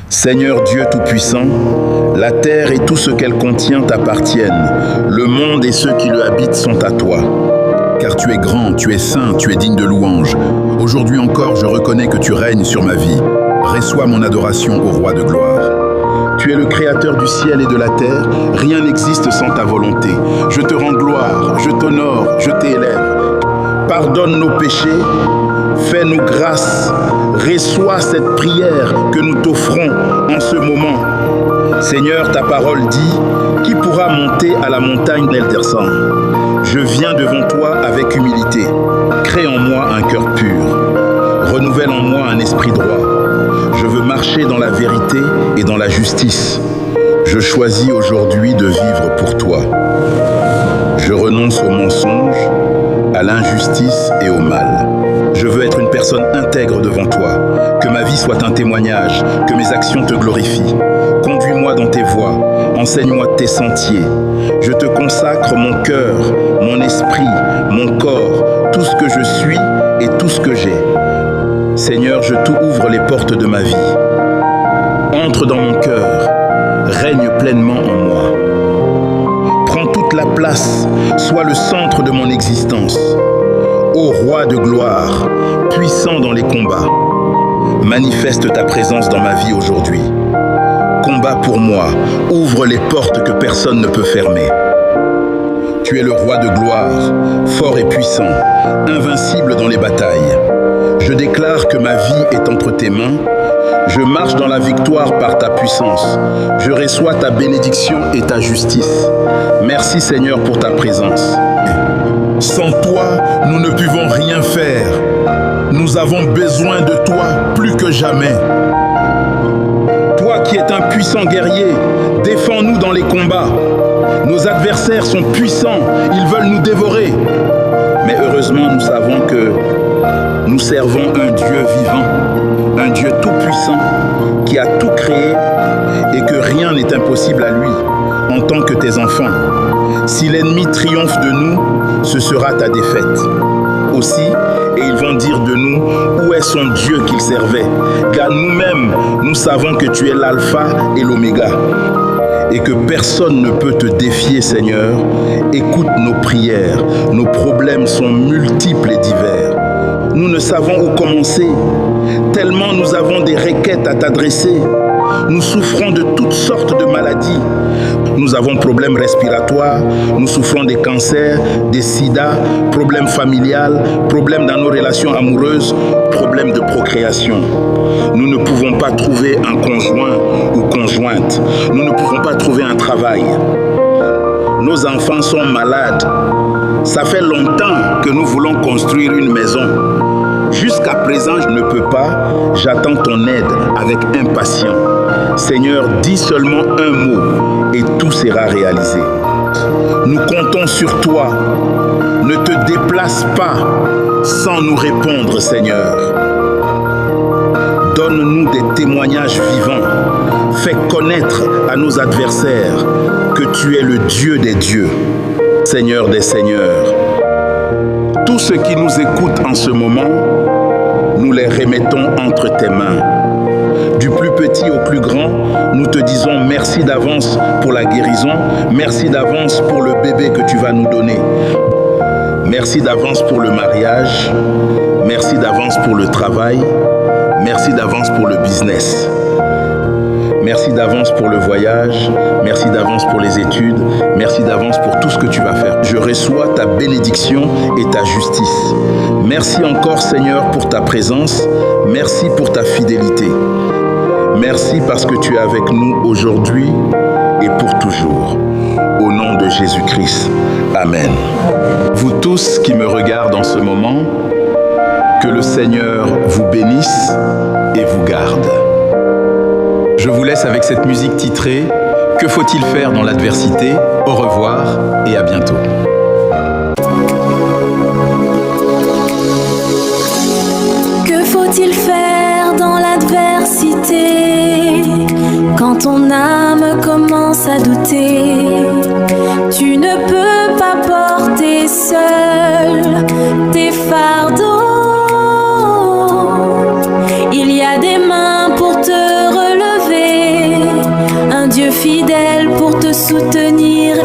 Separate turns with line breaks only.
Seigneur Dieu Tout-Puissant, la terre et tout ce qu'elle contient t'appartiennent. Le monde et ceux qui le habitent sont à toi. Car tu es grand, tu es saint, tu es digne de louange. Aujourd'hui encore, je reconnais que tu règnes sur ma vie. Reçois mon adoration au Roi de gloire. Tu es le créateur du ciel et de la terre, rien n'existe sans ta volonté. Je te rends gloire, je t'honore, je t'élève. Pardonne nos péchés, fais-nous grâce, reçois cette prière que nous t'offrons en ce moment. Seigneur, ta parole dit, qui pourra monter à la montagne d'Eldersan? Je viens devant toi avec humilité. Crée en moi un cœur pur. Renouvelle en moi un esprit droit. Je veux marcher dans la vérité et dans la justice. Je choisis aujourd'hui de vivre pour toi. Je renonce au mensonge, à l'injustice et au mal. Je veux être une personne intègre devant toi. Que ma vie soit un témoignage, que mes actions te glorifient. Conduis-moi dans tes voies, enseigne-moi tes sentiers. Je te consacre mon cœur, mon esprit, mon corps, tout ce que je suis et tout ce que j'ai. Seigneur, je t'ouvre les portes de ma vie. Entre dans mon cœur, règne pleinement en moi. Prends toute la place, sois le centre de mon existence. Ô Roi de gloire, puissant dans les combats, manifeste ta présence dans ma vie aujourd'hui. Combat pour moi, ouvre les portes que personne ne peut fermer. Tu es le Roi de gloire, fort et puissant, invincible dans les batailles. Je déclare que ma vie est entre tes mains. Je marche dans la victoire par ta puissance. Je reçois ta bénédiction et ta justice. Merci Seigneur pour ta présence. Sans toi, nous ne pouvons rien faire. Nous avons besoin de toi plus que jamais. Toi qui es un puissant guerrier, défends-nous dans les combats. Nos adversaires sont puissants, ils veulent nous dévorer. Mais heureusement, nous savons que nous servons un Dieu vivant, un Dieu tout-puissant qui a tout créé et que rien n'est impossible à lui en tant que tes enfants. Si l'ennemi triomphe de nous, ce sera ta défaite. Aussi, et ils vont dire de nous, où est son Dieu qu'il servait? Car nous-mêmes, nous savons que tu es l'alpha et l'oméga. Et que personne ne peut te défier, Seigneur. Écoute nos prières, nos problèmes sont multiples et divers. Nous ne savons où commencer, tellement nous avons des requêtes à t'adresser. Nous souffrons de toutes sortes de maladies. Nous avons problèmes respiratoires, nous souffrons des cancers, des sida, problèmes familiales, problèmes dans nos relations amoureuses, problèmes de procréation. Nous ne pouvons pas trouver un conjoint ou conjointe. Nous ne pouvons pas trouver un travail. Nos enfants sont malades. Ça fait longtemps que nous voulons construire une maison. Jusqu'à présent, je ne peux pas. J'attends ton aide avec impatience. Seigneur, dis seulement un mot et tout sera réalisé. Nous comptons sur toi. Ne te déplace pas sans nous répondre, Seigneur. Donne-nous des témoignages vivants. Fais connaître à nos adversaires que tu es le Dieu des dieux, Seigneur des seigneurs. Tous ceux qui nous écoutent en ce moment, nous les remettons entre tes mains. Du plus petit au plus grand, nous te disons merci d'avance pour la guérison, merci d'avance pour le bébé que tu vas nous donner. Merci d'avance pour le mariage, merci d'avance pour le travail, merci d'avance pour le business. Merci d'avance pour le voyage, merci d'avance pour les études, merci d'avance pour tout ce que tu vas faire. Je reçois ta bénédiction et ta justice. Merci encore Seigneur pour ta présence, merci pour ta fidélité. Merci parce que tu es avec nous aujourd'hui et pour toujours. Au nom de Jésus-Christ. Amen. Vous tous qui me regardent en ce moment, que le Seigneur vous bénisse et vous garde. Je vous laisse avec cette musique titrée « Que faut-il faire dans l'adversité ?» Au revoir et à bientôt.
Que faut-il faire dans l'adversité quand ton âme commence à douter? Tu ne peux pas porter seul tes fardeaux. Il y a des mains pour te relever. Dieu fidèle pour te soutenir